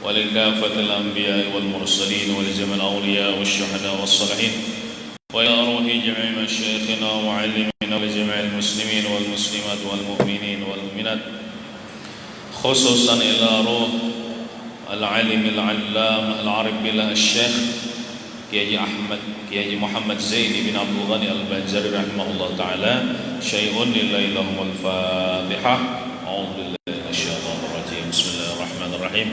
ولكافة الأنبياء والمرسلين ولجميع الأولياء والشهداء والصالحين وإلى أرواح جميع مشايخنا ومعلمينا ولجميع المسلمين والمسلمات والمؤمنين والمؤمنات خصوصا إلى روح العالم العلام العارف بالله الشيخ Kiai Muhammad Zaini bin Abdul Ghani Al-Banjari rahimahullah ta'ala. Syai'un lillahi lahumul fatihah. A'udhu billahi minasyaitonir rajim. Bismillahirrahmanirrahim.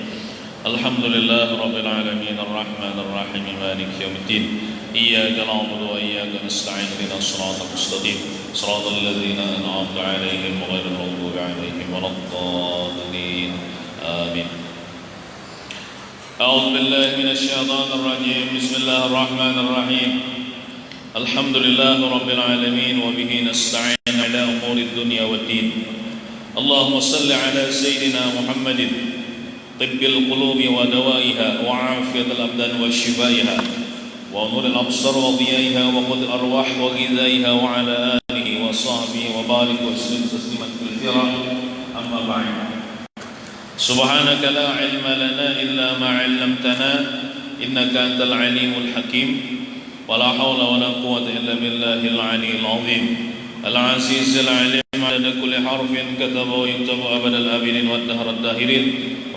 Alhamdulillah rabbil alamin arrahmanir rahim maliki yaumiddin. Iyyaka na'budu wa iyyaka nasta'in ihdinas siratal mustaqim siratal ladzina an'amta 'alaihim ghairil maghdubi 'alaihim waladdallin. Amin. أعوذ بالله من الشيطان الرجيم بسم الله الرحمن الرحيم الحمد لله رب العالمين وبه نستعين على أمور الدنيا والدين اللهم صل على سيدنا محمد طب القلوب ودوائها وعافية الأبدان وشفائها ونور الأبصار وضيائها وقود الأرواح وغذائها وعلى آله وصحبه وبارك وسلم تسليما كثيرا أما بعد سبحانك لا علم لنا إلا ما علمتنا إنك أنت العليم الحكيم ولا حول ولا قوة إلا بالله العلي العظيم العزيز العليم عدد كل حرف كتب ويكتب أبد الآبدين والدهر الداهرين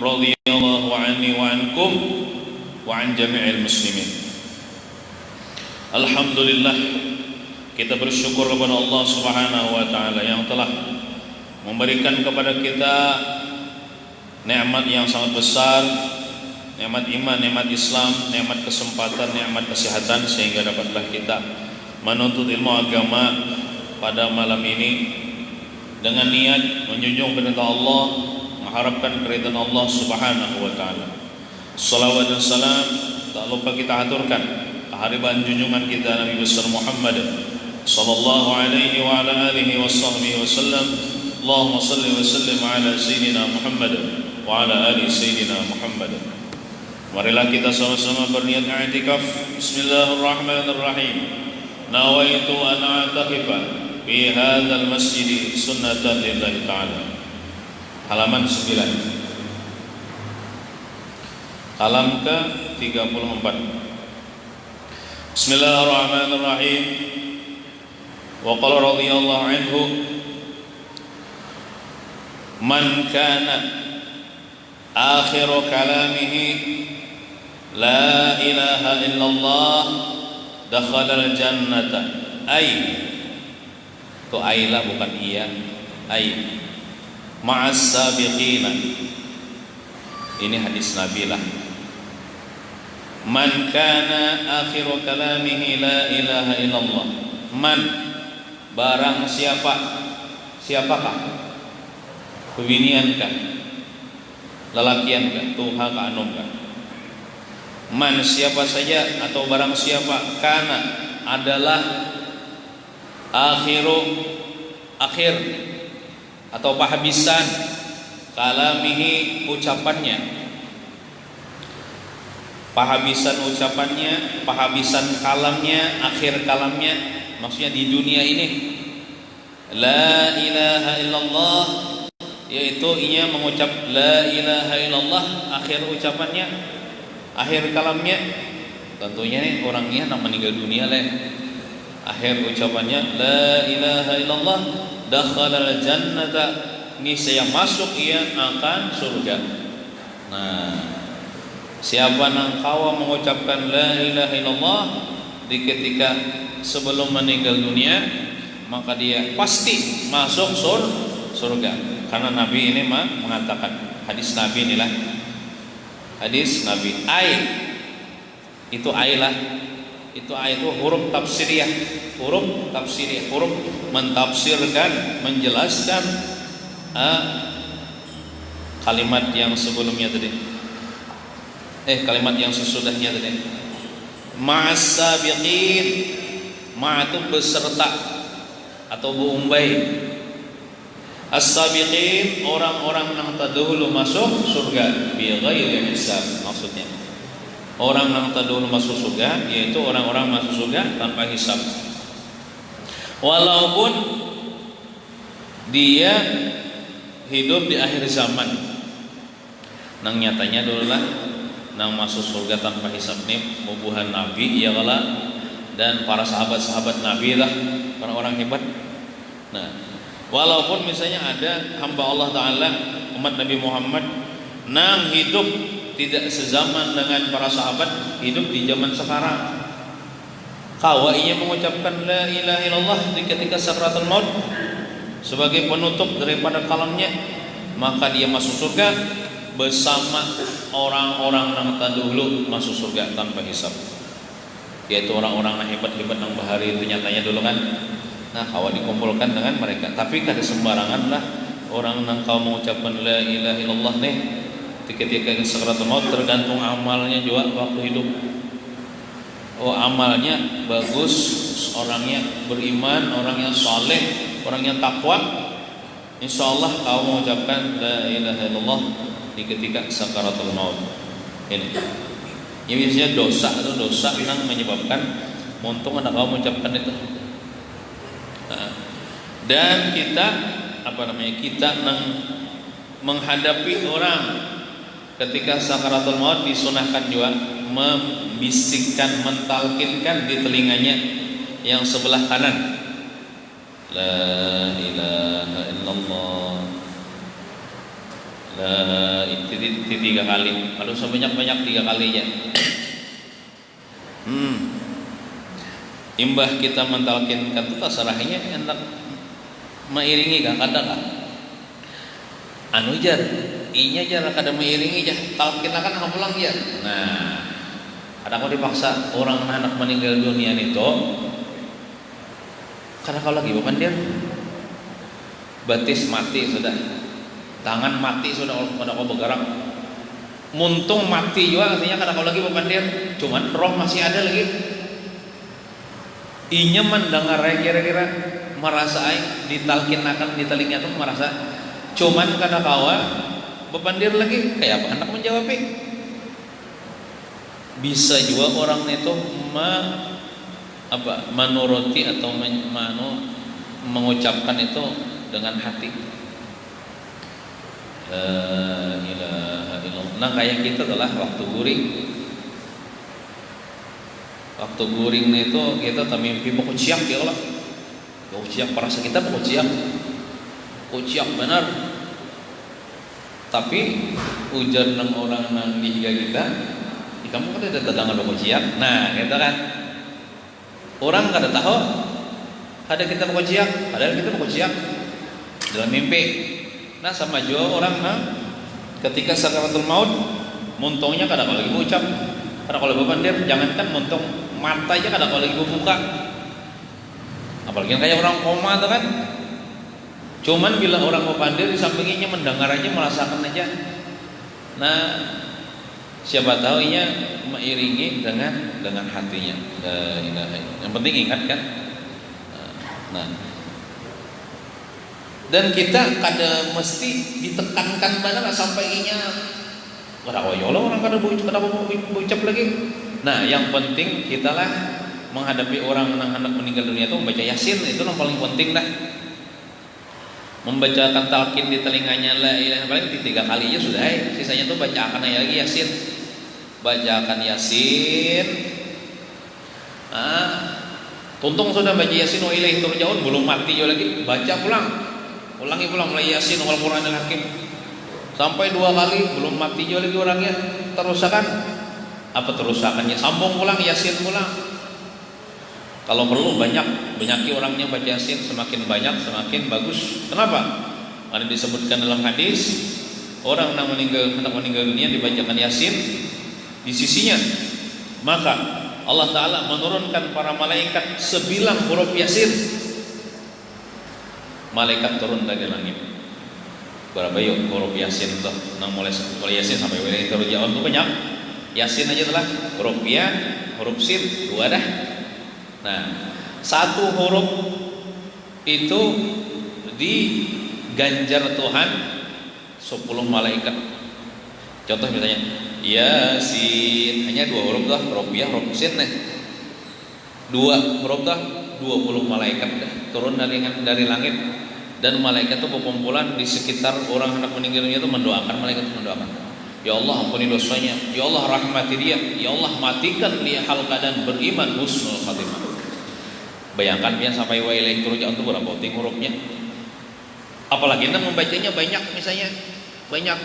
رضي الله عني وعنكم وعن جميع المسلمين. Alhamdulillah, kita bersyukur kepada Allah Subhanahu wa taala yang telah memberikan kepada kita nikmat yang sangat besar, nikmat iman, nikmat Islam, nikmat kesempatan, nikmat kesehatan sehingga dapatlah kita menuntut ilmu agama pada malam ini dengan niat menjunjung perintah Allah, mengharapkan keridhaan Allah Subhanahu wa taala. Salawat dan salam tak lupa kita aturkan kehadiran junjungan kita Nabi besar Muhammad sallallahu alaihi wa ala alihi washabbihi wasallam. Allahumma shalli wa sallim ala sayyidina Muhammad wa ala ali sayyidina Muhammad. Marilah kita sama-sama berniat i'tikaf. Bismillahirrahmanirrahim. Nawaitu an a'takifa fi hadzal masjid sunnatan lillahi ta'ala. Halaman 9. Kalam ke 34. Bismillahirrahmanirrahim. Wa qala radhiyallahu anhu man kana akhiru kalamihi la ilaha illallah dakhala al-jannata. Itu ailah bukan iya. Ma'as sabiqina. Ini hadis Nabi lah. Man kana akhiru kalamihi la ilaha illallah. Man, barang siapa, siapakah? Kebiniankah, lelakiankah, tuha ka anumkah? Man, siapa saja atau barang siapa, kana adalah akhir atau penghabisan kalamihi ucapannya, penghabisan ucapannya, penghabisan kalamnya, akhir kalamnya, maksudnya di dunia ini. La ilaha illallah, yaitu ia mengucap la ilaha illallah, akhir ucapannya, akhir kalamnya. Tentunya nih orangnya nak meninggal dunia leh. Akhir ucapannya la ilaha illallah, dakhala al-jannata, niscaya masuk ia akan surga. Nah, siapa nang kawa mengucapkan la ilaha illallah di ketika sebelum meninggal dunia, maka dia pasti masuk surga. Karena Nabi ini mengatakan, hadis Nabi inilah, hadis Nabi. Itu ailah, itu huruf tafsiriyah, huruf mentafsirkan, menjelaskan kalimat yang sebelumnya tadi, kalimat yang sesudahnya tadi. Ma'as sabiqin, ma' itu beserta atau berumbai. As-sabiqin, orang-orang yang terdahulu masuk surga bi ghairi hisab, maksudnya orang yang terdahulu masuk surga yaitu orang-orang masuk surga tanpa hisab. Walaupun dia hidup di akhir zaman, nang nyatanya dulu lah nang masuk surga tanpa hisab nih mubuhan Nabi ya kala dan para sahabat-sahabat Nabi lah orang-orang hebat. Nah, walaupun misalnya ada hamba Allah Ta'ala umat Nabi Muhammad nang hidup tidak sezaman dengan para sahabat, hidup di zaman sekarang, kawa ia mengucapkan la ilaha illallah di ketika sakratul maut sebagai penutup daripada kalamnya, maka dia masuk surga bersama orang-orang yang terdahulu masuk surga tanpa hisab, yaitu orang-orang yang hebat-hebat yang bahari itu nyatanya dulu kan. Nah, kawa dikumpulkan dengan mereka. Tapi kada sembarangan lah orang yang kau mengucapkan la ilaha illallah nih ketika sakratul maut, tergantung amalnya juga waktu hidup. Oh, amalnya bagus, orangnya beriman, orangnya saleh, orangnya takwa, insyaallah kau mengucapkan la ilaha illallah di ketika sakaratul maut. Ini biasanya dosa itu dosa yang menyebabkan untung anak kau mengucapkan itu. Nah, dan kita kita menghadapi orang ketika sakaratul maut disunahkan juga membisikkan, mentalkinkan di telinganya yang sebelah kanan, la ilaha illallah, tiga kali. Kalau sebanyak-banyak 3 kali ya. Imbah kita mentalkinkan itu tasarahnya hendak meiringi kah kada kah? Anu jar, inya jar kada meiringi jar, talkin akan hamulang ya. Nah, ada kau dipaksa orang anak meninggal dunia itu, karena kau lagi bukan dia, batis mati sudah, tangan mati sudah, kada kau bergerak, muntung mati juga artinya kada kau lagi bukan dia, cuman roh masih ada lagi. Inya mendengar kira-kira merasa ditalkin akan di telinga itu merasa, cuman kada kawa bepandir lagi kayak apa anak menjawab. Bisa juga orang itu menuruti atau mengucapkan itu dengan hati. La ilaha illallah. Nah, kayak kita adalah waktu guring. Waktu guring itu kita mimpi pokok siap ya Allah. Pokok siap perasa kita pokok siap. Pokok siap benar. Tapi ujar nang orang nang dihiga kita, kamu kan ada tetangga pokok siap. Nah, gitu kan. Orang kada tahu ada kita pokok siap, padahal kita pokok siap dalam mimpi. Nah, sama juga orang ketika sakaratul maut, muntungnya kada kalau lagi ucap, kada kalau bepandir, jangankan muntung mata aja kada kalau lagi buka. Apalagi kayak orang koma tuh kan. Cuman bila orang bepandir di sampingnya mendengar aja, merasakan aja. Nah, siapa tahu ia mengiringi dengan hatinya. La ilaha illallah. Yang penting ingat kan. Nah, dan kita kada mesti ditekankan benar sampai inya kada koyolo orang kada ucap lagi. Nah, yang penting kita lah menghadapi orang anak meninggal dunia itu membaca Yasin, itu yang paling penting dah. Membacakan talqin di telinganya la ilaha paling 3 kali aja sudah. Sisanya tuh bacakan lagi Yasin. Bacakan Yasin. Tuntung sudah baca Yasin wa ilaihi turja'un, belum mati juga lagi, baca pulang. Ulangi pulang mulai Yasin wal Qur'anil Hakim. Sampai 2 kali belum mati juga lagi orangnya. Terusakan. Apa terusakannya? Sambung pulang Yasin pulang. Kalau perlu banyaki orangnya baca Yasin, semakin banyak semakin bagus. Kenapa? Karena disebutkan dalam hadis, orang yang meninggal dunia dibacakan Yasin di sisinya, maka Allah Ta'ala menurunkan para malaikat sebilang huruf Yasin. Malaikat turun dari langit. Berapa yuk huruf Yasin tuh? Nang mulai Yasin sampai wilayah turja'un tuh banyak. Yasin aja telah huruf ya, huruf sin 2 dah. Nah, 1 huruf itu diganjar Tuhan 10 malaikat. Contoh misalnya Yasin, hanya 2 huruf dah, huruf ya, huruf sin nih. 2 huruf dah, 20 malaikat dah turun dari langit, dan malaikat itu berkumpulan di sekitar orang hendak meninggal dunia itu mendoakan, malaikat itu mendoakan. Ya Allah ampuni dosanya, ya Allah rahmati dia, ya Allah matikan dia hal keadaan beriman husnul khatimah. Bayangkan dia sampai wa ilaihi turja'un itu berapa ting hurufnya? Apalagi kita membacanya banyak misalnya, banyak.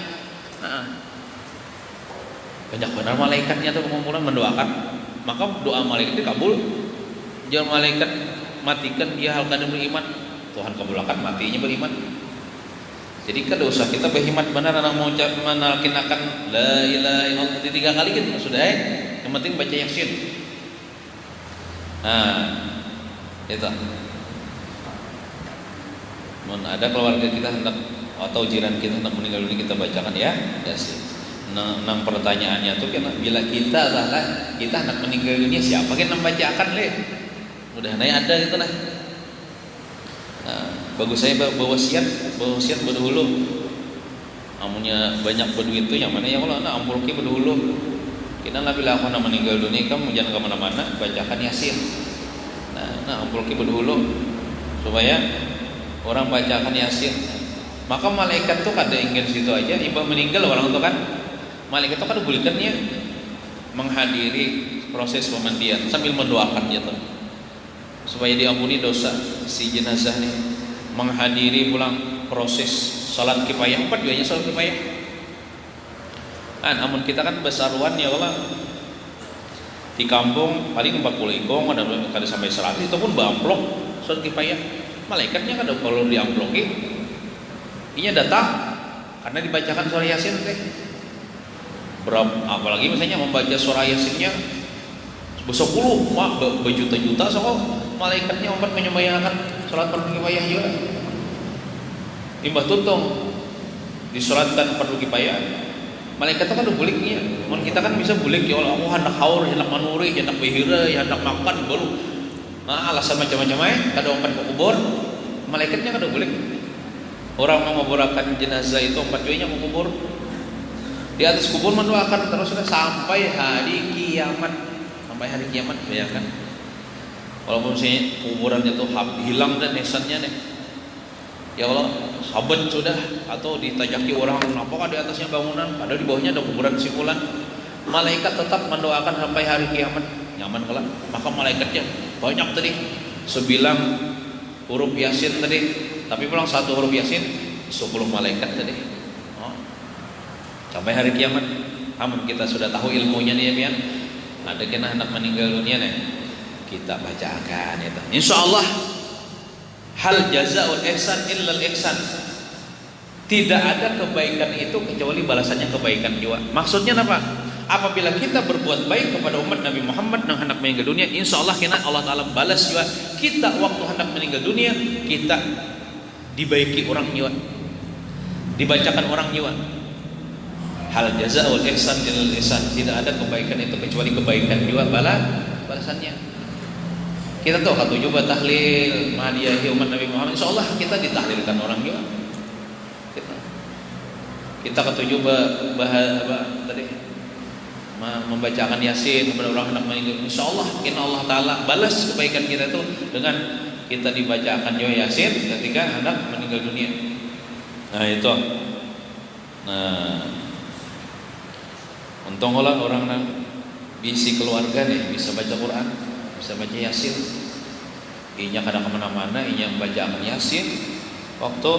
Banyak benar malaikatnya tuh kumpulan mendoakan, maka doa malaikat dikabul. Jangan malaikat matikan dia hal keadaan beriman, Tuhan kabulkan matinya beriman. Jadi kada usah kita berhimat benar anak mau menalkinakan la ilaha illallah 3 kali kan sudah yang penting baca yasin. Itu. Ada keluarga kita hendak atau jiran kita hendak meninggal dunia kita bacakan ya yasin. Nang pertanyaannya tuh kan bila kita hendak meninggal dunia siapa kan membacakan le? Udah ada gitu lah. Bagus saya bawa wasiat berdahulu. Amunnya banyak berduit itu yang mana ya kalau anak ampulki berdahulu. Kita lah bila aku nak meninggal dunia kamu jangan kemana-mana bacakan yasin. Nah ampulki berdahulu supaya orang bacakan yasin. Maka malaikat tuh kada ingin situ aja. Iba meninggal orang tuh kan malaikat tuh kada bulikannya menghadiri proses pemandian sambil mendoakan dia tuh supaya diampuni dosa si jenazah nih, menghadiri pulang proses salat kifayah 4 juga salat kifayah. Namun kita kan besaruan ya kalau di kampung paling 40 ikong ada sampai 100 itu pun bamplok salat kifayah. Malaikatnya kada perlu diamploki, inya datang karena dibacakan surah yasin teh. Apalagi misalnya membaca surah yasinnya bersepuluh, berjuta-juta soal malaikatnya umat menyembahyangkan salat fardu kifayah juga. Imbah tuntung disolatkan fardu kifayah, malaikat itu kan udah buliknya. Mun kita kan bisa bulik ya Allah, aku hendak haur, hendak manuri, hendak behira, hendak makan baru. Alasan macam-macam kada umpat ke kubur, malaikatnya kada bulik. Orang mau mengoborakan jenazah itu 4 juanya mau kubur. Di atas kubur mendoakan terus sampai hari kiamat. Sampai hari kiamat, bayangkan. Walaupun si kuburannya tuh hilang dan nisannya nih, ya Allah sahabat sudah atau ditajaki orang nampak di atasnya bangunan, padahal di bawahnya ada kuburan si fulan. Malaikat tetap mendoakan sampai hari kiamat. Nyaman kelak. Maka malaikatnya banyak tadi 9 huruf yasin tadi, tapi pulang 1 huruf yasin 10 malaikat tadi. Sampai hari kiamat. Namun kita sudah tahu ilmunya nih ya pian. Ada kena hendak meninggal dunia nih, kita bacakan itu. Insyaallah hal jazaa'ul ihsan illal ihsan. Tidak ada kebaikan itu kecuali balasannya kebaikan juga. Maksudnya apa? Apabila kita berbuat baik kepada umat Nabi Muhammad yang hendak meninggal dunia, insyaallah kena Allah Taala balas juga. Kita waktu hendak meninggal dunia, kita dibaiki orang juga, dibacakan orang juga. Hal jazaa'ul ihsan illal ihsan. Tidak ada kebaikan itu kecuali kebaikan juga balasannya. Kita tahu ketujuh tahlil mahdiyahi umat Nabi Muhammad, insyaallah kita ditahlilkan orang juga. Kita ketujuh tadi membacakan yasin kepada orang hendak meninggal, insyaallah Allah Taala balas kebaikan kita itu dengan kita dibacakan juga yasin ketika hendak meninggal dunia. Itu. Untung orang yang bisi keluarga nih bisa baca Quran, bisa baca yasin. Inya kadang kemana-mana, inya membacakan yasin. Waktu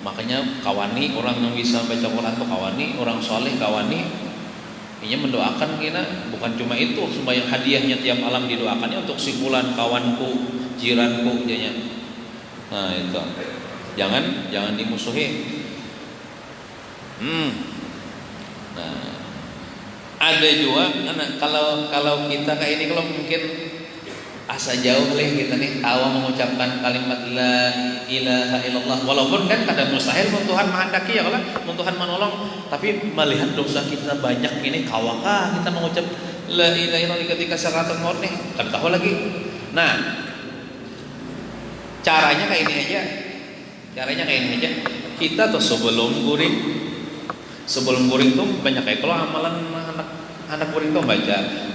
makanya kawani orang yang bisa baca Quran tuh kawani, orang soleh kawani. Inya mendoakan kina bukan cuma itu, sembahyang hadiahnya tiap malam didoakannya untuk si fulan kawanku, jiranku janya. Itu. Jangan dimusuhi. Ada juga kalau kita kayak ini kalau mungkin asa jauh kita nih tahu mengucapkan kalimat la ilaha illallah, walaupun kan kada mustahil Tuhan menghendaki ya kalau Tuhan menolong, tapi melihat dosa kita banyak ini kawakah kita mengucap la ilaha illallah ketika seratus maut nih kan tahu lagi. Caranya kayak ini aja. Kita tuh sebelum guring tuh banyak kayak kalau amalan anak guring tuh baca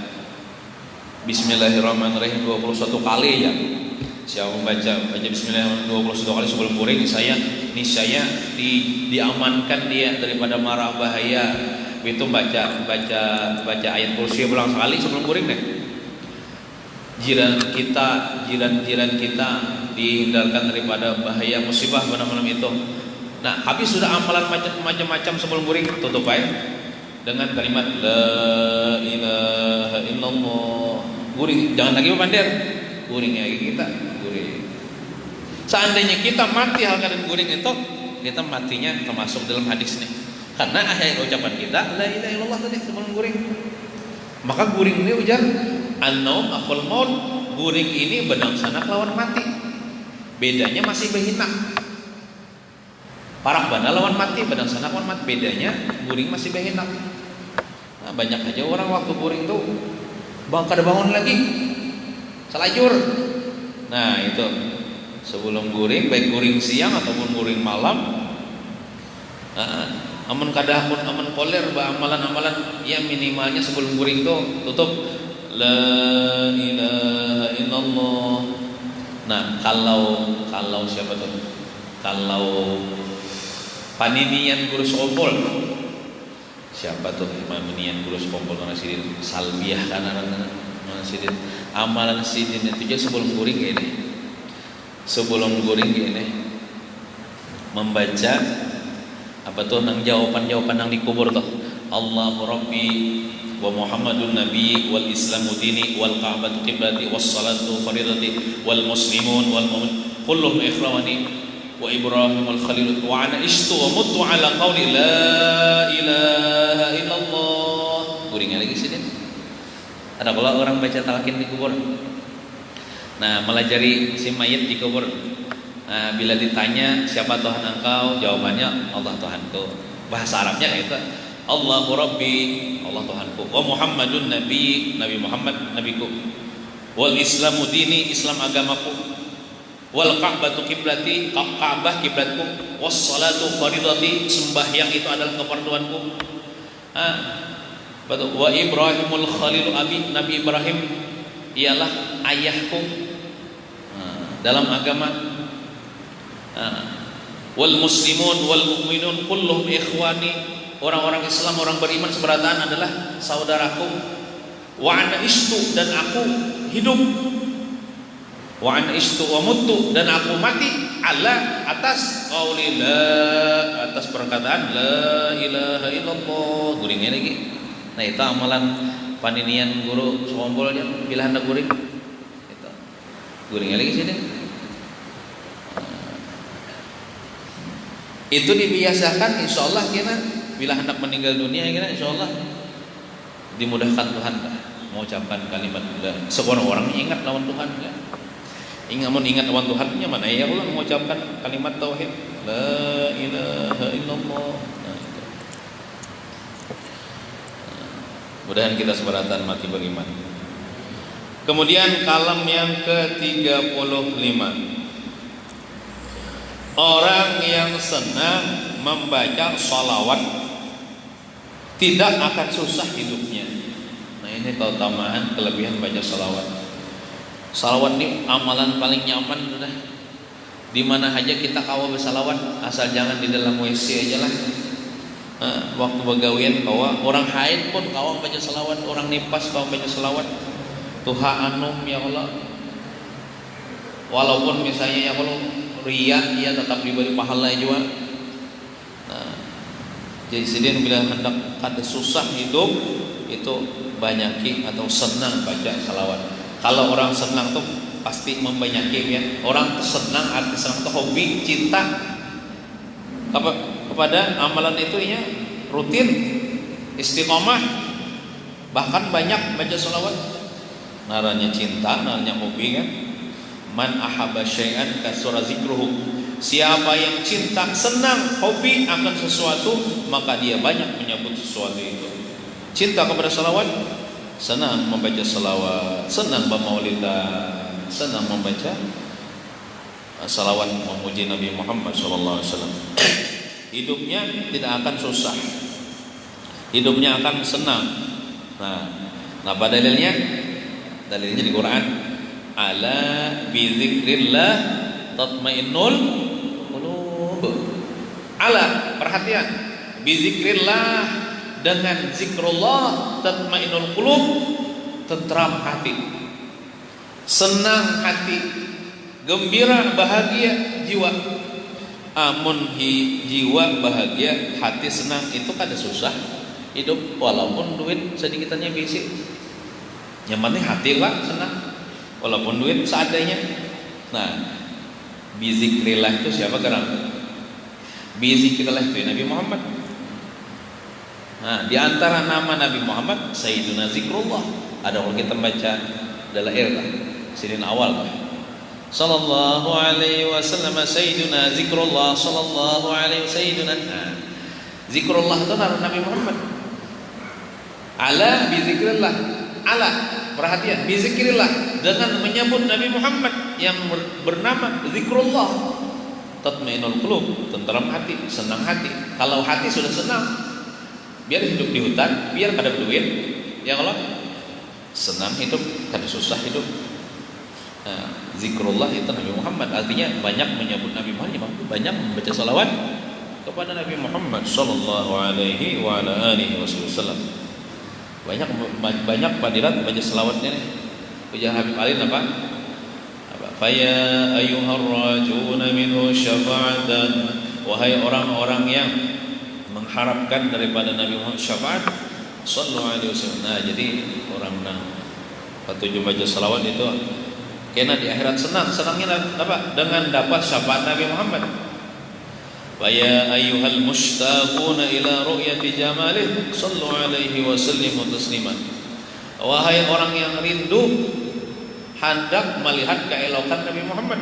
Bismillahirrahmanirrahim 21 kali ya. Siapa baca Bismillahirrahmanirrahim 21 kali sebelum guring, niscaya diamankan dia daripada mara bahaya, itu baca ayat kursi ulang sekali sebelum guring deh. Jiran kita dihindarkan daripada bahaya musibah pada malam itu. Nah, habis sudah amalan macam-macam sebelum guring, tutup aja dengan kalimat la ilaha illallah. Guring, jangan lagi berpandir. Guring lagi kita, guring. Seandainya kita mati hal keadaan guring itu, kita matinya termasuk dalam hadis nih. Karena akhir ucapan kita la ilaha illallah tadi sebelum guring. Maka guring ini ujar an-naum akhul maut. Guring ini bedang sana lawan mati. Bedanya masih berhinak. Parak bana lawan mati, bedang sana lawan mati. Bedanya guring masih berhinak. Nah, banyak aja orang waktu guring tuh kada bangun lagi, selajur. Nah itu sebelum guring, baik guring siang ataupun guring malam, amun kada pun amun poler amalan-amalan yang minimalnya sebelum guring tuh tutup la ilaha illallah. Nah kalau siapa tuh, kalau paninian guru sekompol, siapa tuh paninian guru sekompol mana sidin salbiah kana mana sidin amalan sidin itu aja sebelum guring gini, sebelum guring gini membaca apa tuh nang jawaban nang dikubur tuh Allahu Rabbi wa Muhammadun Nabi wal Islamu dini wal Ka'batu qiblati was salatu faridati wal muslimun wal mu'min kulluhum ikhwani wa Ibrahim al Khalil wa ana ishtu wa mutu ala qawli la ilaha illallah. Guringnya lagi sini. Ada pula orang baca talqin di kubur. Nah, melajari si mayit di kubur. Nah, bila ditanya siapa Tuhan engkau, jawabannya Allah Tuhanku. Bahasa Arabnya kayak itu. Allahu Rabbi, Allah Tuhanku. Wa Muhammadun Nabi, Nabi Muhammad nabiku. Wal Islamu dini, Islam agamaku. Wal Ka'batu kiblati, Ka'bah kiblatku. Was salatu faridati, sembahyang itu adalah keperluanku. Wa Ibrahimul Khalil abi, Nabi Ibrahim ialah ayahku dalam agama. Wal muslimun wal mu'minun kulluhum ikhwani, orang-orang Islam, orang beriman seberataan adalah saudaraku. Wa ana istu, dan aku hidup. Wa ana istu wa mutu, dan aku mati ala atas qauli la, atas perkataan la ilaha illallah. Guringnya lagi. Nah, itu amalan paninian guru sekompolnya bila hendak guring. Itu. Guringnya lagi sini. Itu dibiasakan, insya Allah kita bila hendak meninggal dunia kita insya Allah dimudahkan Tuhan mengucapkan kalimat la. Seorang orang ingat lawan Tuhan ya. Ingat lawan Tuhannya mana ya Allah mengucapkan kalimat tauhid la ilaha illallah. Mudahan kita seberatan mati beriman. Kemudian kalam yang ke-35, orang yang senang membaca salawat tidak akan susah hidupnya. Nah, ini keutamaan kelebihan baca salawat. Salawat ini amalan paling nyaman sudah. Di mana aja kita kawa bersalawat, asal jangan di dalam WC aja lah. Waktu begawian kawa, orang haid pun kawa baca salawat, orang nipas kawa baca salawat. Tuha anum ya Allah. Walaupun misalnya ya Allah riya, ia tetap diberi pahala juga. Nah, jadi sedih bila hendak ada susah hidup itu banyaki atau senang baca salawat. Kalau orang senang tuh pasti membanyaki ya. Orang senang, arti senang tuh hobi, cinta kepada amalan itu ya, rutin, istiqomah, bahkan banyak baca salawat. Naranya cinta, naranya hobi kan. Man ahabba syai'an kasura zikruhu. Siapa yang cinta, senang, hobi akan sesuatu, maka dia banyak menyebut sesuatu itu. Cinta kepada salawat, senang membaca salawat, senang bermaulidan, senang membaca salawat memuji Nabi Muhammad SAW. Hidupnya tidak akan susah, hidupnya akan senang. Nah, apa dalilnya? Dalilnya di Quran. Ala bizikrillah tatmainnul qulub. Ala, perhatian, bizikrillah, dengan zikrullah tatmainnul qulub, tentram hati, senang hati, gembira, bahagia jiwa. Amun jiwa bahagia, hati senang, itu kada susah hidup walaupun duit sedikitannya bisi. Yang penting hati lah senang walaupun duit seadanya. Nah, bizikrillah itu siapa geram? Bizikrillah itu Nabi Muhammad. Nah, di antara nama Nabi Muhammad Sayyiduna Zikrullah. Ada kalau kita baca dalam sidin awal sallallahu alaihi wasallam Sayyiduna Zikrullah sallallahu alaihi Sayyiduna. Nah, zikrullah itu Nabi Muhammad. Ala bizikrillah. Ala, perhatian, bizikrillah, dengan menyebut Nabi Muhammad yang bernama zikrullah, tatmainnul qulub, tentram hati, senang hati. Kalau hati sudah senang, biar hidup di hutan, biar kada duit, ya Allah, senang hidup, kada susah hidup. Nah, zikrullah itu Nabi Muhammad, artinya banyak menyebut Nabi Muhammad, banyak membaca salawat kepada Nabi Muhammad sallallahu alaihi wa ala alihi wasallam. Banyak fadilat baca selawatnya nih. Ujar Habib Ali apa? Faya ayyuhar rajuna minhu syafa'atan, wahai orang-orang yang mengharapkan daripada Nabi Muhammad syafaat, sallallahu alaihi wasallam. Nah, jadi orang nang patuju baca selawat itu kena di akhirat senangnya apa? Dengan dapat syafaat Nabi Muhammad. Faya ayyuhal mushtaquna ila ru'yati jamalih, sallu alaihi wa sallimu tasliman. Wahai orang yang rindu hendak melihat keelokan Nabi Muhammad,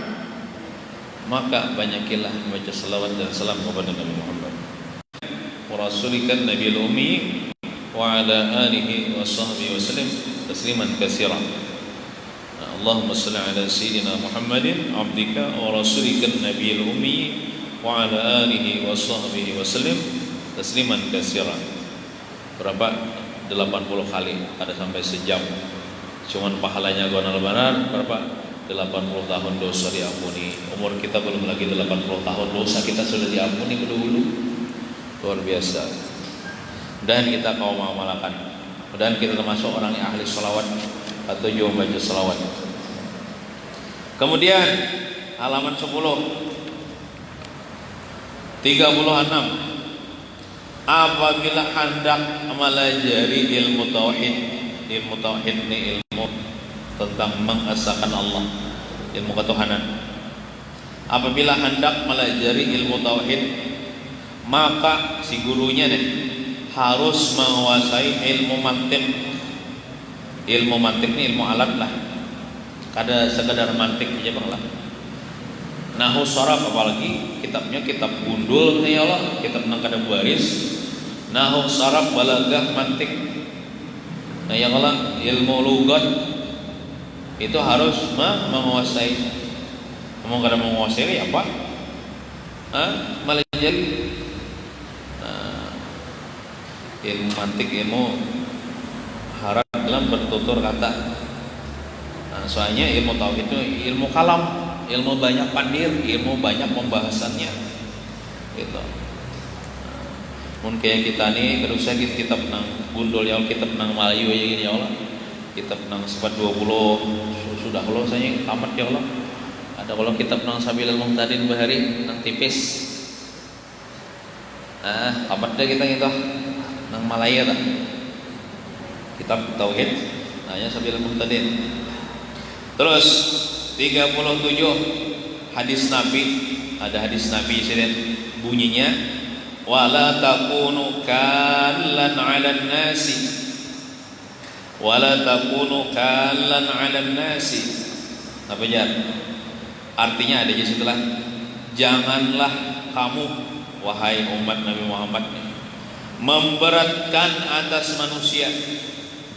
maka banyakilah membaca selawat dan salam kepada Nabi Muhammad. Wa rasulikan nabiyil ummi wa ala alihi wa sahbihi wa sallim tasliman katsira. Allahumma shalli ala sayyidina Muhammadin abdika wa rasulikan nabiyil ummi wa ala alihi wa sahbihi wa sallim tasliman katsiran. Berapa? 80 kali, ada sampai sejam. Cuman pahalanya gonal banar berapa? 80 tahun dosa diampuni. Umur kita belum lagi 80 tahun, dosa kita sudah diampuni dulu. Luar biasa. Dan kita kaum mengamalkan. Dan kita termasuk orang yang ahli salawat atau juga baca salawat. Kemudian halaman 10 36, apabila hendak melajari ilmu tauhid. Ilmu tauhid ini ilmu tentang mengesahkan Allah, ilmu ketuhanan. Apabila hendak melajari ilmu tauhid, maka si gurunya nih harus menguasai ilmu mantik. Ilmu mantik ini ilmu alat lah, kada sekedar mantik aja bang lah. Nahu sharaf, apalagi kitabnya kitab gundul nih ya Allah, kitab nang kada baris. Nahu sharaf, balagah, mantik. Nah ya Allah, ilmu lugat itu harus menguasai. Kamu kada menguasai apa? Malah jadi ilmu mantik, ilmu harap dalam bertutur kata. Nah, soalnya ilmu tauhid itu ilmu kalam, ilmu banyak pandir, ilmu banyak pembahasannya gitu. Mungkin kayak kita nih terus saya kitab nang gundul ya, kitab nang Melayu aja gini ya Allah, kitab nang sifat 20 sudah kalau saya tamat ya Allah. Ada kalau kitab nang Sabilul Muhtadin bahari nang tipis, tamat deh kita gitu nang Malaya tak kitab tauhid hanya Sabilul Muhtadin. Terus 37 hadis Nabi, ada hadis Nabi sini bunyinya wala takunu kallan 'alan nasi, wala takunu kallan 'alan nasi. Apa ya? Artinya ada di situlah, janganlah kamu wahai umat Nabi Muhammad memberatkan atas manusia.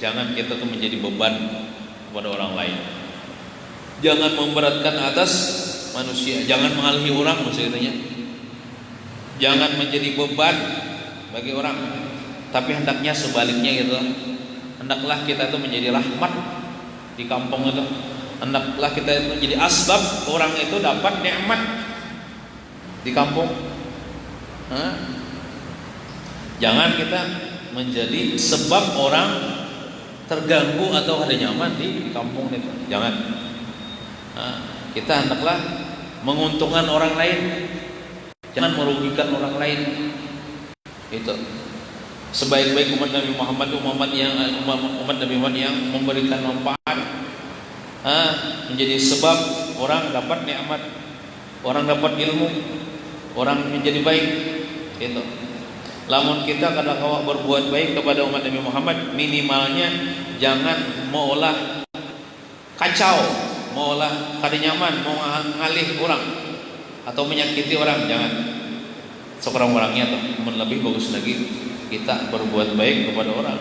Jangan kita tuh menjadi beban kepada orang lain. Jangan memberatkan atas manusia, jangan mengalihi orang maksudnya. Jangan menjadi beban bagi orang, tapi hendaknya sebaliknya gitu. Hendaklah kita itu menjadi rahmat di kampung itu. Hendaklah kita itu menjadi asbab orang itu dapat nikmat di kampung. Jangan kita menjadi sebab orang terganggu atau ada nyaman di kampung itu. Jangan. Nah, kita hendaklah menguntungkan orang lain, jangan merugikan orang lain. Itu sebaik-baik umat Nabi Muhammad itu umat Nabi Muhammad yang memberikan manfaat, menjadi sebab orang dapat nikmat, orang dapat ilmu, orang menjadi baik. Itu. Lamun kita kadang-kadang berbuat baik kepada umat Nabi Muhammad, minimalnya jangan mengolah kacau, mengolah kada nyaman, mau ngalih orang atau menyakiti orang, jangan. Sekurang-kurangnya tuh, lebih bagus lagi kita berbuat baik kepada orang,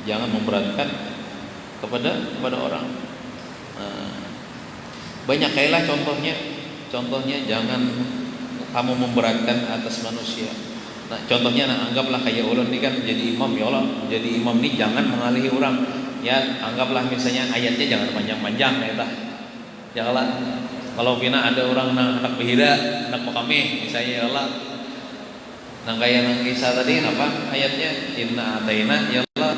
jangan memberatkan kepada orang. Banyak kailah contohnya jangan kamu memberatkan atas manusia. Nah, contohnya anggaplah kayak ulun ini kan jadi imam, ya Allah, jadi imam ini jangan mengalihi orang. Ya, anggaplah misalnya ayatnya jangan panjang-panjang ya tah. Ya Allah, kalau bina ada orang anak behira, anak kami misalnya ya Allah. Nang kaya nang kisah tadi apa ayatnya? Inna ataina ya Allah.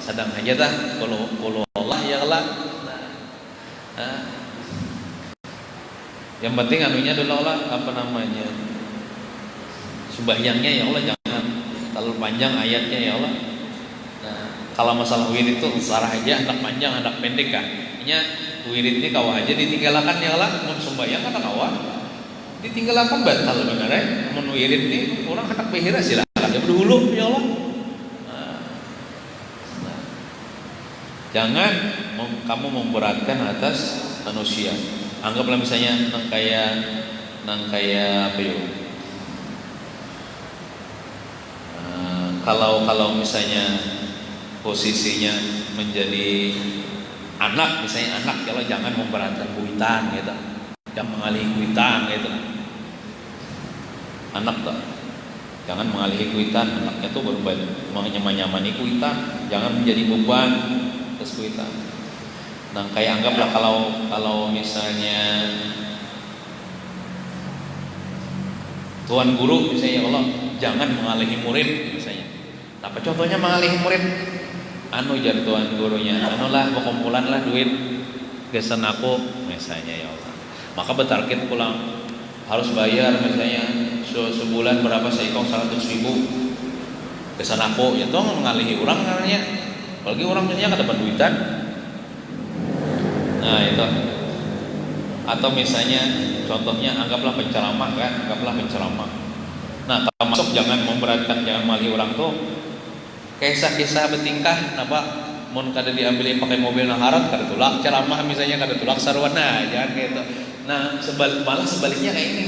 Sedang aja tah kalau Allah ya Allah. Yang penting anunya dulu Allah apa namanya? Sembahyangnya ya Allah jangan terlalu panjang ayatnya ya Allah. Nah, kalau masalah wirid itu sarah aja hendak panjang hendak pendek kan. Artinya wirid ini kawah aja ditinggalkan ya Allah, mun sembahyang kata kawah ditinggalkan batal benar. Mun wirid ini orang hendak behira silakan ya berdulu ya Allah. Nah, jangan kamu memberatkan atas manusia. Anggaplah misalnya nang kaya apa yuk? Kalau misalnya posisinya menjadi anak, misalnya anak, kalau jangan memberatkan kuitan gitu, jangan mengalihi kuitan gitu. Anak tuh, jangan mengalihi kuitan, anaknya tuh berbuat menyamani kuitan, jangan menjadi beban atas kuitan. Nah, kayak anggaplah kalau misalnya tuan guru misalnya ya Allah, jangan mengalihi murid misalnya. Apa contohnya mengalihi murid? Jar tuan gurunya, lah berkumpulan lah duit gesan aku misalnya ya Allah. Maka bertarget pulang harus bayar misalnya sebulan berapa seikong 100.000 gesan aku, itu mengalihi orang namanya. Apalagi orang misalnya kada dapat duitan. Nah itu. Atau misalnya contohnya anggaplah penceramah kan, Nah, termasuk jangan memberatkan, jangan mengalihi orang tuh. Kisah-kisah bertingkah apa mun kada diambilin pakai mobil naharat kada tulak ceramah misalnya kada tulak sarwana jangan kayak itu. Nah, malah sebaliknya kayak ini.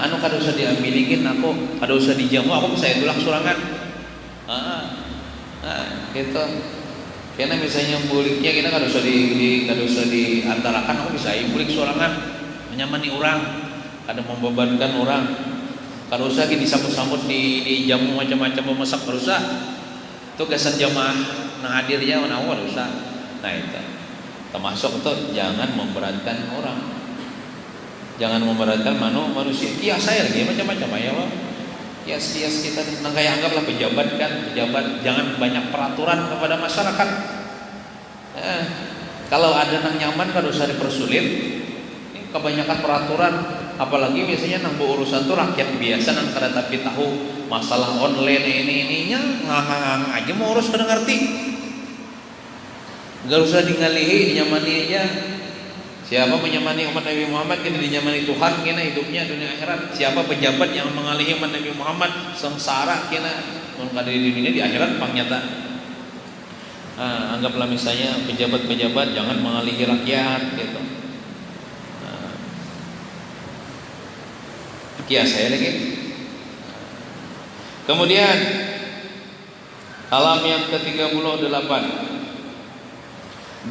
Anu kada usah diambilin aku, kada usah dijamu aku saya tulak surangan. Gitu. Karena misalnya buliknya kita kada usah diantarakan aku bisa bulik surangan menyamani orang, kada membebankan orang. Kada usah disambut-sambut di jamu macam-macam memasak, kada usah. Tugasan jamaah nang hadirnya menawa kada usah. Nah itu. Termasuk itu jangan memberatkan orang. Jangan memberatkan manusia. Kias saya lagi macam-macam ya, Pak. Kias kita nang kaya anggaplah pejabat jangan banyak peraturan kepada masyarakat. Kalau ada nang nyaman kada usah dipersulit. Ini kebanyakan peraturan. Apalagi biasanya nang urusan tuh rakyat biasa nang kada tapi tahu masalah online ininya ngang aja mau urus kada ngerti. Enggak usah dingalihi, dinyamani aja. Siapa menyamani umat Nabi Muhammad kena dinyamani Tuhan kena hidupnya dunia akhirat. Siapa pejabat yang mengalihi umat Nabi Muhammad sengsara kena mun kada di dunia di akhirat pangnyata. Anggaplah misalnya pejabat-pejabat jangan mengalihi rakyat gitu. Kias saya lagi. Kemudian kalam yang ke-38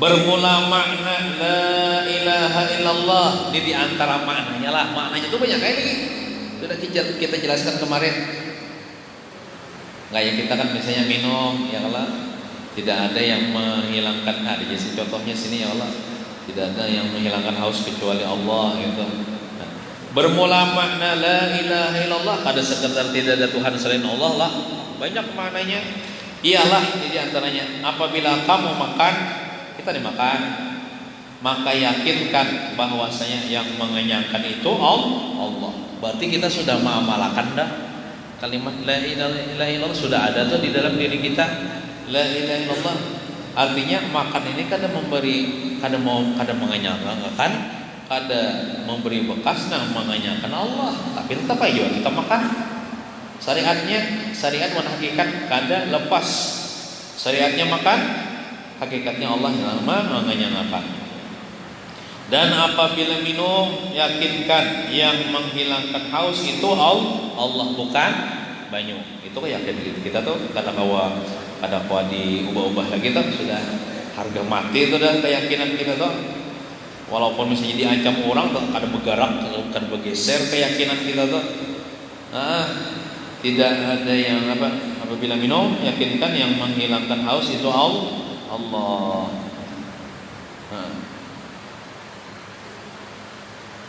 bermula makna la ilaha illallah. Di antara maknanya lah, maknanya itu banyak kali sudah kita jelaskan kemarin. Kayak kita kan misalnya minum ya Allah, tidak ada yang menghilangkan jadi contohnya sini ya Allah, tidak ada yang menghilangkan haus kecuali Allah gitu. Bermula makna la ilaha illallah kada sekedar tidak ada Tuhan selain Allah lah, banyak maknanya. Ialah di antaranya apabila kamu makan, kita dimakan, maka yakinkan bahwasanya yang mengenyangkan itu Allah. Berarti kita sudah mengamalkan dah kalimat la ilaha illallah, sudah ada tuh di dalam diri kita la ilaha illallah. Artinya makan ini kadang memberi, kadang mengenyangkan, kadang memberi bekas dan mengenyangkan Allah. Tapi tetap aja kita makan. Syariat menhakikat kadang lepas. Syariatnya makan, hakikatnya Allah yang mengenyangkan. Dan apabila minum, yakinkan yang menghilangkan haus itu Allah, bukan banyu. Itu yakin kita tuh kada kawa diubah-ubah lagi tuh, sudah harga mati itu dah keyakinan kita tuh. Walaupun misalnya diancam orang tuh kada bergerak, kada bergeser keyakinan kita tuh. Tidak ada yang apabila minum, yakinkan yang menghilangkan haus itu Allah.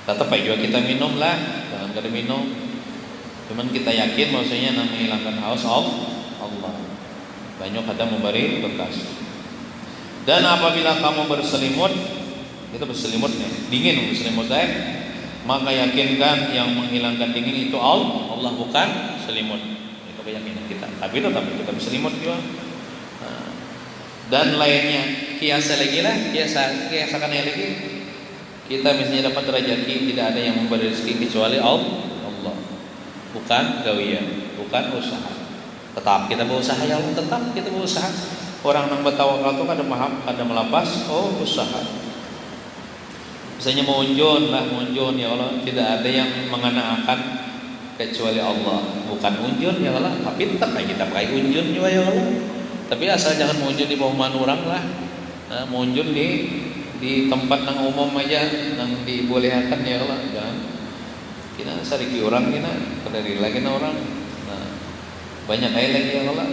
Tetap aja kita minum lah, jangan kada minum. Cuman kita yakin maksudnya yang menghilangkan haus Allah. Banyak kadang memberi bekas. Dan apabila kamu berselimut, kita berselimut ya, dingin berselimut maka yakinkan yang menghilangkan dingin itu Allah, bukan selimut. Itu keyakinan kita. Tapi tetap kita berselimut juga. Dan lainnya, kiasa kiasakan lagi. Kita misalnya dapat rezeki, tidak ada yang memberi rezeki kecuali Allah. Bukan gawian, bukan usaha. Tetap kita berusaha ya Allah, tetap kita berusaha. Orang yang bertawakal itu kada melapas usaha. Misalnya munjun ya Allah, tidak ada yang mengenakan kecuali Allah. Bukan unjun ya Allah, tapi tetap kita pakai unjun juga ya Allah. Tapi asal jangan munjun di bawah orang lah. Munjun di tempat yang umum aja, yang dibolehkan ya Allah. Jangan kita sariki orang kita, kedari lagi orang. Banyak aja lagi ya Allah.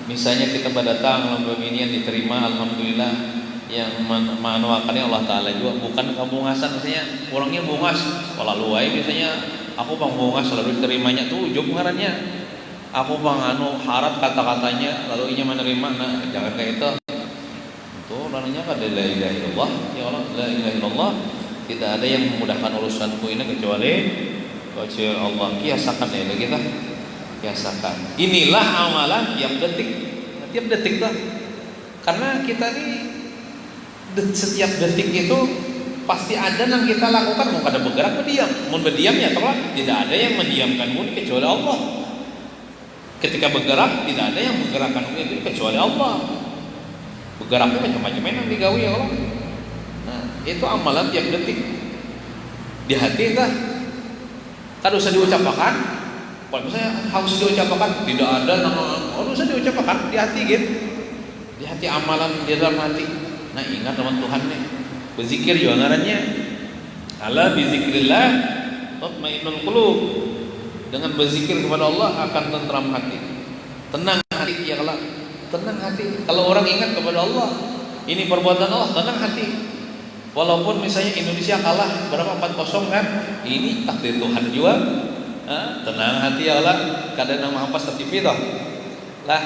Misalnya kita berdatang lomba ini yang diterima, alhamdulillah. Yang manuakannya Allah Ta'ala juga, bukan kebungasan. Misalnya orangnya bungas, kalau luai misalnya aku bang bungas lalu diterimanya tuh ujung ngarannya. Aku bang harap kata-katanya lalu inya menerima. Jangan kayak itu. Itu namanya kada la ilaha illallah. Ya Allah, la ilaha illallah. Tidak ada yang memudahkan urusanku ini kecuali Allah. Kiasakan ya kita. Kiasakan. Inilah amalan tiap detik lah. Karena kita ini setiap detik itu pasti ada yang kita lakukan. Mau kada bergerak berdiam, mau berdiam ya telah tidak ada yang mendiamkanmu kecuali Allah. Ketika bergerak tidak ada yang menggerakkanmu kecuali Allah. Bergeraknya macam-macam yang digawi ya Allah. Itu amalan tiap detik. Di hati kah? Kan usah diucapkan. Kalau misalnya harus diucapkan, tidak ada nama. Usah diucapkan di hati gitu. Di hati amalan di dalam hati. Nah ingat teman Tuhan nih, berzikir juga ngarannya. Ala bizikrillah tatmainnul qulub. Dengan berzikir kepada Allah akan tentram hati, tenang hati ya Allah, tenang hati. Kalau orang ingat kepada Allah, ini perbuatan Allah, tenang hati. Walaupun misalnya Indonesia kalah berapa 4-0 kan, ini takdir Tuhan juga. Tenang hati ya Allah, kadang nama ampas ke TV toh. Lah.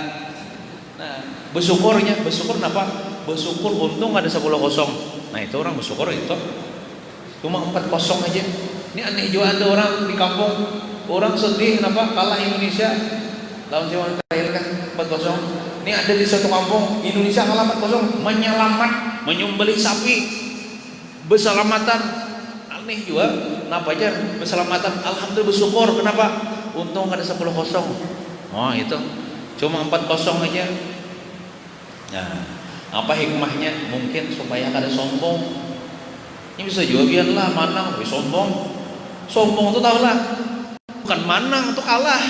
Nah, bersyukur kenapa? Bersyukur untung ada 10-0. Nah itu orang bersyukur itu. Cuma 4-0 aja. Ini aneh juga ada orang di kampung. Orang sedih kenapa kalah Indonesia lawan Jawa Terakhir kan 4-0. Ini ada di satu kampung Indonesia kalah 4-0, menyembelih sapi berselamatan. Aneh juga. Kenapa aja berselamatan? Alhamdulillah bersyukur. Kenapa? Untung ada 10-0. Oh itu. Cuma 4-0 aja. Nah, apa hikmahnya? Mungkin supaya kada sombong. Ini bisa juga biarlah manang, tapi sombong. Sombong itu tahu lah. Bukan manang, itu kalah.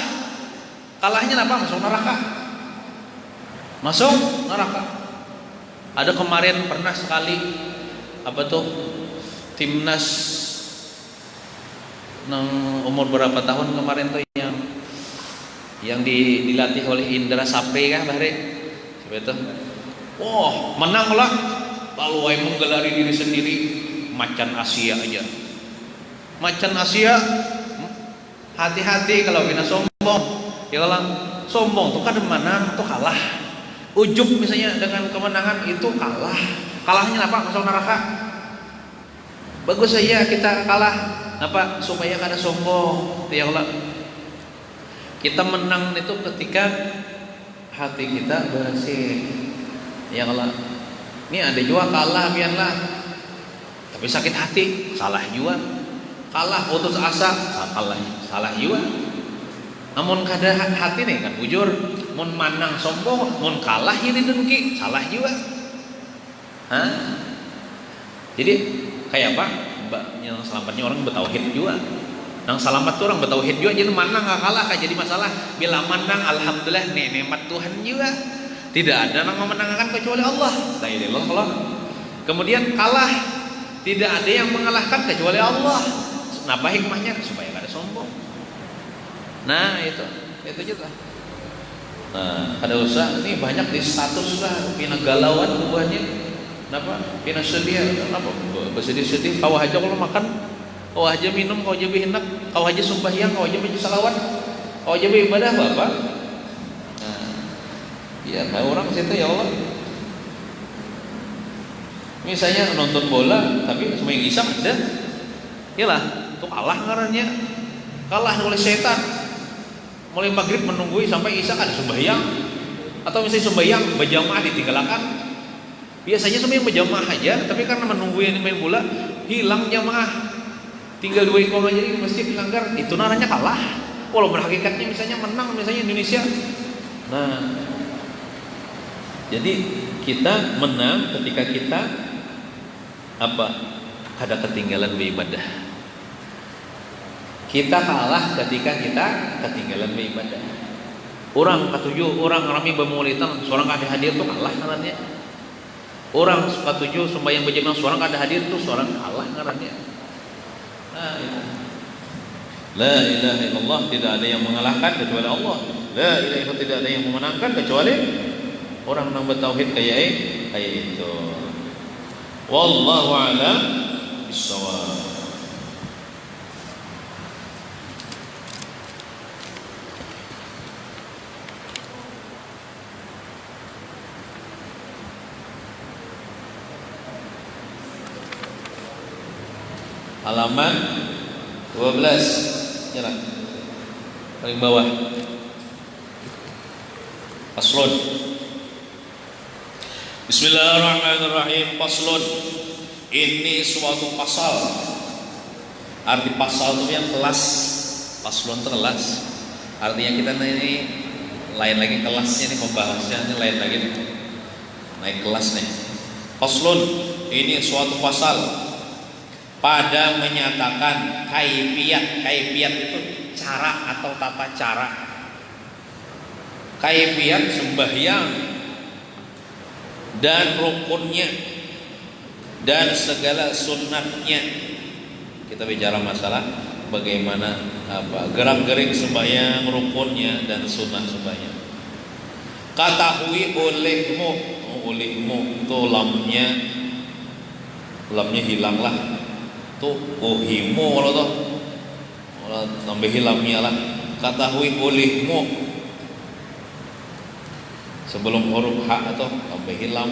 Kalahnya apa? Masuk neraka. Masuk neraka. Ada kemarin pernah sekali timnas umur berapa tahun kemarin tuh yang dilatih oleh Indra Sapri kan Bahri. Siapa itu? Wah, menang lah. Lalu menggelari diri sendiri macan Asia aja. Macan Asia. Hati-hati kalau kita sombong. Ya Allah, sombong tuh kan menang tuh kalah. Ujub misalnya dengan kemenangan itu kalah. Kalahnya apa? Masuk neraka. Bagus saja kita kalah. Apa? Supaya kada sombong. Ya Allah. Kita menang itu ketika hati kita bersih. Ya Allah. Ini ada juga kalah biarlah. Tapi sakit hati, salah juga. Kalah putus asa, salah juga. Namun kada hati nih kan bujur, mun manang sombong, mun kalah ini dengki, salah juga. Hah? Jadi kayak apa? Yang selamatnya orang bertauhid juga. Yang selamat tuh orang bertauhid juga, jadi manang gak kalah gak jadi masalah. Bila manang alhamdulillah nikmat Tuhan juga. Tidak ada yang memenangkan kecuali Allah. La ilaha illallah. Kemudian kalah, tidak ada yang mengalahkan kecuali Allah. Kenapa hikmahnya? Supaya gak ada sombong. Nah itu juga. Nah kada usah ini banyak di status lah, pina galauan buahnya. Kenapa? Pina sedih, kenapa? Bersedih-sedih. Kau aja kalau makan, kau aja minum, kau aja hendak, kau aja sembahyang, kau aja baca salawat, kau aja beribadah apa? Nah, ya orang situ ya Allah. Misalnya nonton bola, tapi sembahyang isya ada, iyalah, itu kalah ngarannya, kalah oleh setan. Mulai maghrib menunggu sampai isya ada sembahyang, atau misalnya sembahyang berjamaah ditinggalkan. Biasanya sembahyang berjamaah aja, tapi karena menunggu yang main bola hilang jamaah, tinggal 2 ekor aja di masjid dilanggar, itu namanya kalah. Walaupun hakikatnya misalnya menang, misalnya Indonesia. Nah, jadi kita menang ketika kita apa? Kada ketinggalan beribadah. Kita kalah ketika kita ketinggalan beribadah. Orang ketujuh, orang rami bermaulidan, seorang kada hadir tuh kalah ngarannya. Orang ketujuh sembahyang berjamaah, seorang kada hadir tuh seorang kalah ngarannya. Nah, itu. La ilaha illallah, tidak ada yang mengalahkan kecuali Allah. La ilaha illallah, tidak ada yang memenangkan kecuali orang yang bertauhid kayak itu. Wallahu a'lam bishawab. Halaman 12 jalan paling bawah. Faslun. Bismillahirrahmanirrahim. Faslun. Ini suatu pasal. Arti pasal itu yang kelas. Faslun itu kelas. Artinya kita ini lain lagi kelasnya nih, pembahasannya ini lain lagi nih. Naik kelas nih. Faslun. Ini suatu pasal pada menyatakan kaifiyat itu cara atau tata cara. Kaifiyat sembahyang dan rukunnya dan segala sunnatnya. Kita bicara masalah bagaimana gerak-gerik sembahyang, rukunnya dan sunnah sembahyang. Katahui olehmu itu lamnya hilanglah. Uhimu kalau tuh tambah hilamnya lah. Katahui olehmu sebelum huruf ha atau tambah hilam.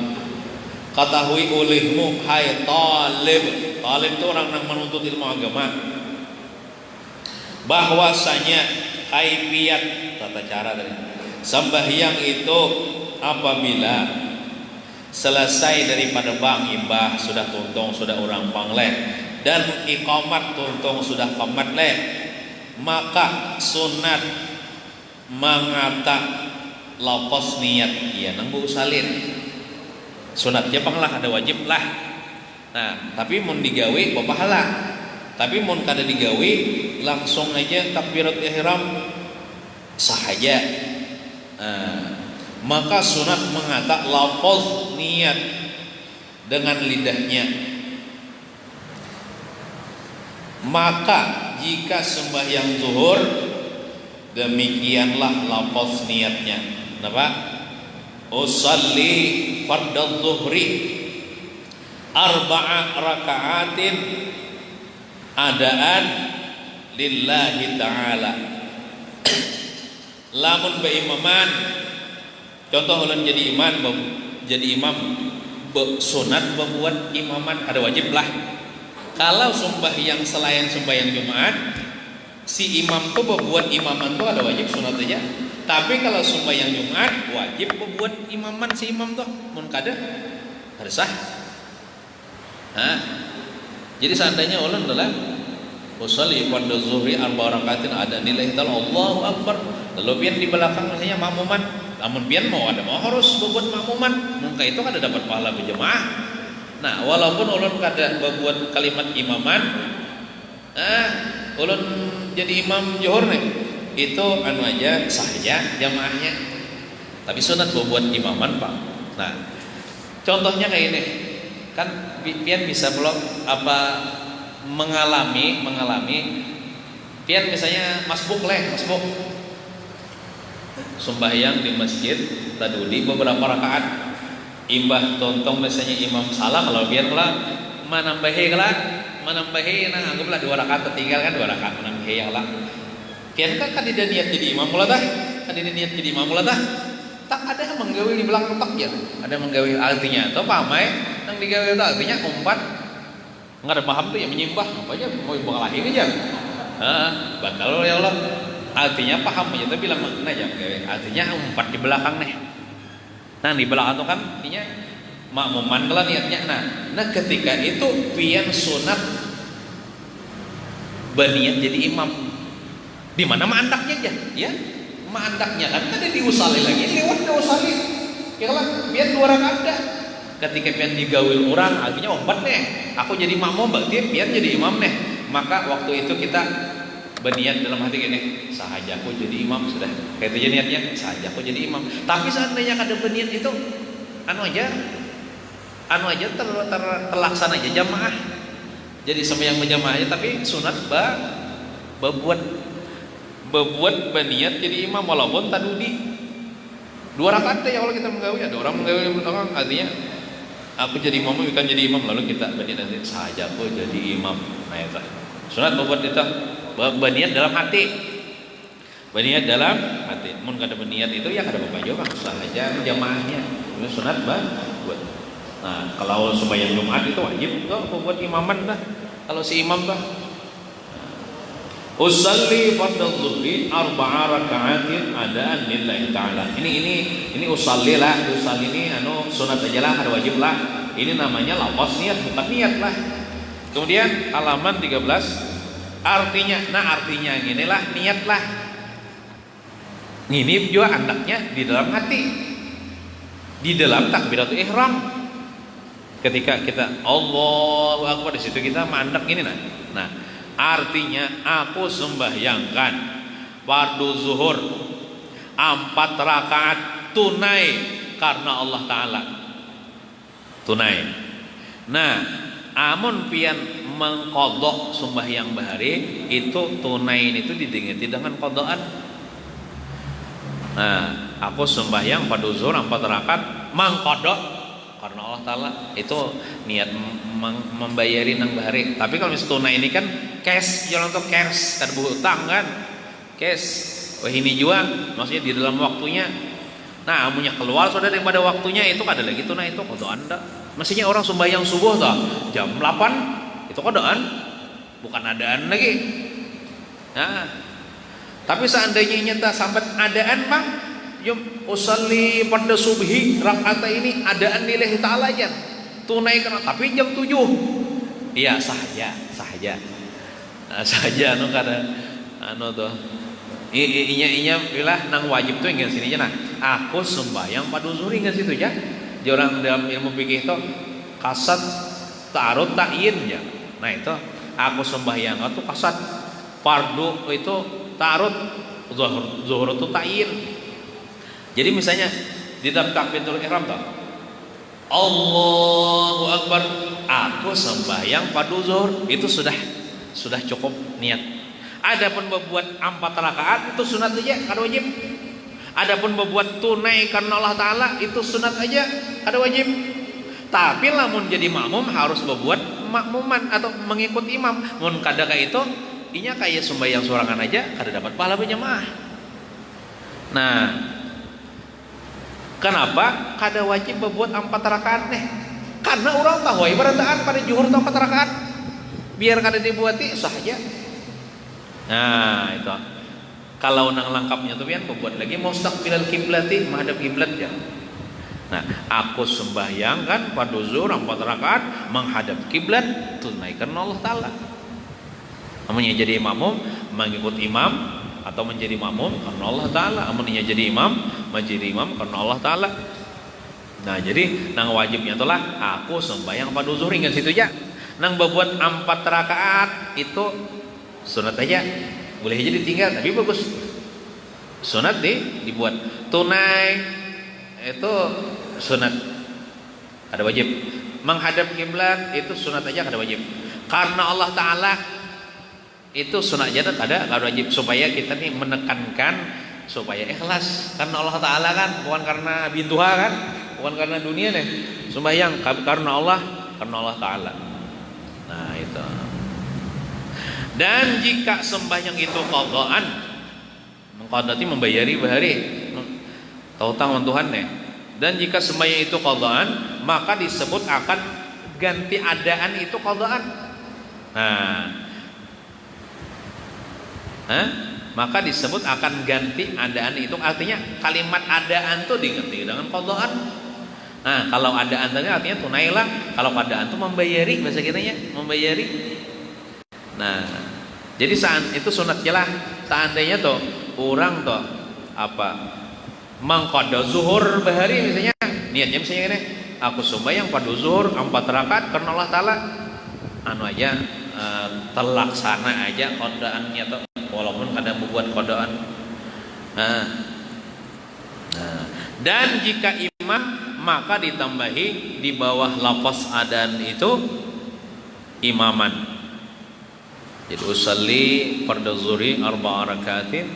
Katahui olehmu hai talib itu orang yang menuntut ilmu agama, bahwasanya kaifiyat tata cara dari sembahyang itu apabila selesai daripada imbah sudah tuntung sudah orang pangleh dan iqamat tuntung sudah qamat leh, maka sunat mengata lafaz niat ya nang bu salin sunatnya panglah ada wajib lah. Nah tapi mun digawe pahala, tapi mun kada digawe langsung aja takbirat ihram sahaja. Maka sunat mengata lafaz niat dengan lidahnya. Maka jika sembahyang zuhur demikianlah lafaz niatnya. Kenapa? Usalli fardadz zuhri arba'a raka'atin adaan lillahi ta'ala. lamun beimaman contoh ulun jadi imam sunat membuat imaman ada wajib lah. Kalau sembahyang selain sembahyang Jumat si imam tuh membuat imaman tuh ada wajib sunat aja. Tapi kalau sembahyang Jumat wajib membuat imaman si imam tuh mun kada sah. Nah, jadi seandainya ulun adalah usolli pada zuhri arba rakaatin ada nilai tal Allahu akbar lalu pian di belakang misalnya makmuman namun pian mau harus membuat makmuman mungkin itu kada dapat pahala berjemaah. Nah walaupun ulun kada membuat kalimat imaman ulun jadi imam johor nih itu anu aja saja jamaahnya tapi sunat membuat imaman Pak. Nah contohnya kayak ini kan pian bisa belum apa mengalami pian misalnya masbuk sembahyang di masjid tadudi beberapa rakaat imbah tontong misalnya imam salah kalau pian lah menambahi nah anggaplah 2 rakaat tertinggal kan 2 rakaat menambahi lah pian kan tidak niat jadi imam mula dah tak ada yang menggawe di belakang tak ya ada menggawe artinya atau pamai yang digawe itu artinya umpat nggak ada paham tuh ya menyimbah apa aja mau bengalahin aja batal ya Allah artinya paham aja tapi bilang makna aja artinya umpat di belakang nih nah di belakang itu kan artinya makmuman kalau niatnya nah ketika itu pian sunat berniat jadi imam di mana mandaknya aja ya mandaknya kan ada diusali lagi lewat diusali ya kan biar 2 rakaat dah ketika pian digawil orang artinya umpat nih aku jadi makmum berarti pian jadi imam nih maka waktu itu kita berniat dalam hati gini sahaja aku jadi imam sudah kayak itu niatnya sahaja aku jadi imam tapi seandainya kada berniat itu anu aja terlaksana aja jamaah jadi sembahyang berjamaah aja tapi sunat berbuat berniat jadi imam walaupun tadudi 2 rakaat ya kalau kita menggawi ada orang menggawi orang artinya aku jadi imam bukan jadi imam lalu kita berniat nanti saja aku jadi imam nah itu sunat berbuat itu berniat dalam hati mun kada berniat itu ya kada apa-apa juga saja jamaahnya itu sunat buat nah kalau sembahyang Jumat itu wajib tuh buat imaman dah kalau si imam dah usalli fardhu dhuhri 4 rakaatin adaan lillahi ta'ala ini usalli ini anu sunat aja lah ada wajib lah ini namanya lafaz niat bukan niat lah. Kemudian halaman 13 artinya inilah niat lah ini juga andaknya di dalam hati di dalam takbiratul ihram ketika kita Allahu akbar di situ kita mandak ini nah artinya aku sembahyangkan fardu zuhur 4 rakaat tunai karena Allah Ta'ala tunai. Nah amun pian mengkodok sembahyang bahari itu tunai itu didengeti dengan kodokan. Nah aku sembahyang fardu zuhur 4 rakaat mengkodok karena Allah Ta'ala itu niat membayari nang bahari. Tapi kalau misalnya tunai ini kan cash jangan untuk cash kada berhutang kan cash ini juga maksudnya di dalam waktunya. Nah amunnya keluar sudah daripada waktunya itu kada lagi tunai itu kodokan dah. Maksudnya orang sembahyang subuh dah jam 8 itu kodokan bukan adaan lagi. Nah tapi seandainya nyata sampai adaan bang yum usalli pada subhi rakaat ini adaan lillahi ta'ala aja tunai karena tapi jam 7 iya sahaja anu kada anu tuh inya bilah nang wajib tuh ingat sini aja nah aku sembahyang pada zuhur ingat situ aja orang dalam ilmu fikih itu kasat ta'arud ta'yin ya nah itu aku sembahyang itu kasat fardu itu ta'arud zuhur itu ta'yin. Jadi misalnya di dalam takbiratul ihram tuh Allahu akbar aku sembahyang fardu zuhur itu sudah cukup niat. Adapun berbuat 4 rakaat itu sunat aja kada wajib. Adapun berbuat tunai karena Allah Ta'ala itu sunat aja kada wajib. Tapi lamun jadi makmum harus berbuat makmuman atau mengikut imam. Mun kada kayak itu inya kayak sembahyang sorangan aja kada dapat pahala berjamaah. Nah, kenapa kada wajib berbuat 4 rakaat nih? Karena orang tahu ibarataan pada zuhur 4 rakaat. Biar kada dibuati sah aja. Nah, itu. Kalau nang lengkapnya tuh pian berbuat lagi mustaqbilal kiblati, menghadap kiblat ya. Nah, aku sembahyang kan pada zuhur 4 rakaat menghadap kiblat, tunaikan Allah taala. Namanya jadi makmum mengikut imam atau menjadi makmum karena Allah taala, amunnya jadi imam menjadi imam karena Allah taala. Nah, jadi nang wajibnya itulah aku sembahyang pada zuhur hingga situ aja. Nang berbuat 4 rakaat itu sunat aja. Boleh aja ditinggal tapi bagus. Sunat dibuat. Tunai itu sunat. Ada wajib. Menghadap kiblat itu sunat aja kada wajib. Karena Allah taala itu sunat aja kada wajib supaya kita nih menekankan supaya ikhlas karena Allah taala kan, bukan karena bintuha kan, bukan karena dunia nih. Sembahyang karena Allah taala. Nah, itu. Dan jika sembahyang itu qadaan, mengqadati membayari bahari tahu tangan Tuhan nih. Dan jika sembahyang itu qadaan, maka disebut akan ganti adaan itu qadaan. Maka disebut akan ganti adaan itu, artinya kalimat adaan tuh diganti dengan qadaan. Nah, kalau adaan tadi artinya tunailah, kalau qadaan tuh membayari, bahasa kitanya membayari. Nah, jadi saat itu sunat jelah. Seandainya tuh orang tuh mengqada zuhur bahari misalnya, niatnya misalnya gini, aku sembahyang pada zuhur 4 rakaat karena Allah taala, aja terlaksana aja qadaannya tuh, walaupun kadang membuat qadaan. Dan jika imam maka ditambahi di bawah lafaz adzan itu imaman. Jadi usalli fardhu zuhri 4 rakaatin,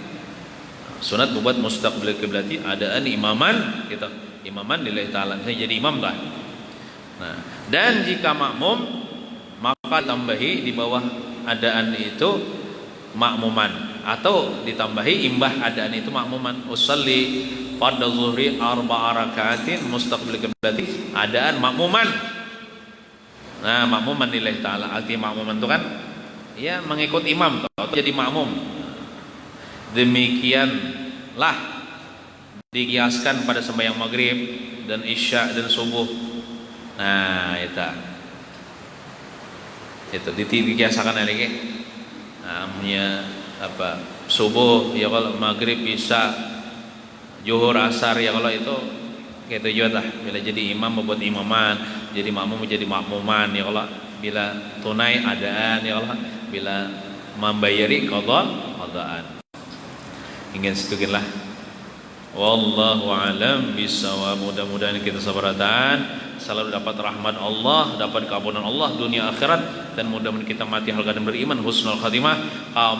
sunat buat mustaqbil kiblati, adaan imaman gitu. Imaman lillahi taala, saya jadi imam dah. Nah, dan jika makmum maka tambahi di bawah adaan itu makmuman, atau ditambahi imbah adaan itu makmuman. Usalli fardhu zuhri 4 rakaatin mustaqbil kiblati, adaan makmuman. Nah, makmuman lillahi taala, arti makmuman itu kan ya mengikut imam atau jadi makmum. Demikianlah dikiaskan pada sembahyang maghrib dan isya dan subuh. Nah, itu dikiasakan lagi. Namanya subuh ya, kalau maghrib isya zuhur asar ya, kalau itu gitu juga lah. Bila jadi imam membuat imaman, jadi makmum menjadi makmuman ya, kalau bila tunai adaan ya, kalau bila membayari qadaan. Ingin setukinlah. Wallahu alam bisawab. Mudah-mudahan kita sabaratan selalu dapat rahmat Allah, dapat keampunan Allah dunia akhirat, dan mudah-mudahan kita mati hal keadaan beriman, husnul khatimah,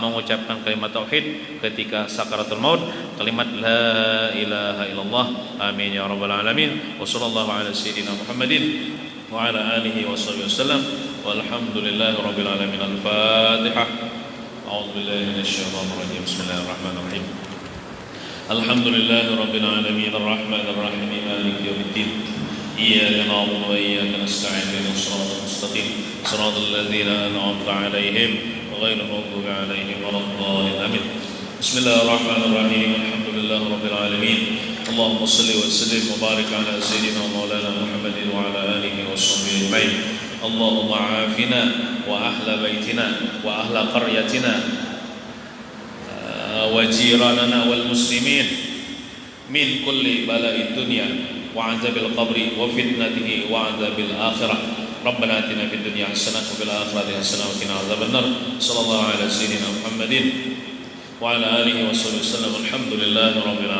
mengucapkan kalimat tauhid ketika sakaratul maut, kalimat la ilaha illallah. Amin ya rabbal alamin. Wa sallallahu ala sayyidina Muhammadin wa ala alihi wa sahbihi wasallam. Walhamdulillahi rabbil alamin. Al-Fatihah. A'udzu billahi minasyaitonir rajim. Bismillahirrahmanirrahim. Alhamdulillahi rabbil alamin. Arrahmanir rahim. Maliki yaumiddin. إياك نعبد وإياك نستعين اهدنا الصراط المستقيم صراط الذين أنعمت عليهم غير المغضوب عليهم ولا الضالين آمين. بسم الله الرحمن الرحيم. الحمد لله رب العالمين. اللهم صل وسلم وبارك على سيدنا ومولانا محمد وعلى آله وصحبه أجمعين. اللهم عافنا وأهل بيتنا وأهل قريتنا وجيراننا والمسلمين من كل بلاء الدنيا وعذاب القبر وفتنته وعذاب الآخرة. ربنا آتنا في الدنيا حسنة وفي الآخرة حسنة وقنا عذاب النار. صلى الله على سيدنا محمد وعلى آله وصحبه وسلم. الحمد لله رب العالمين.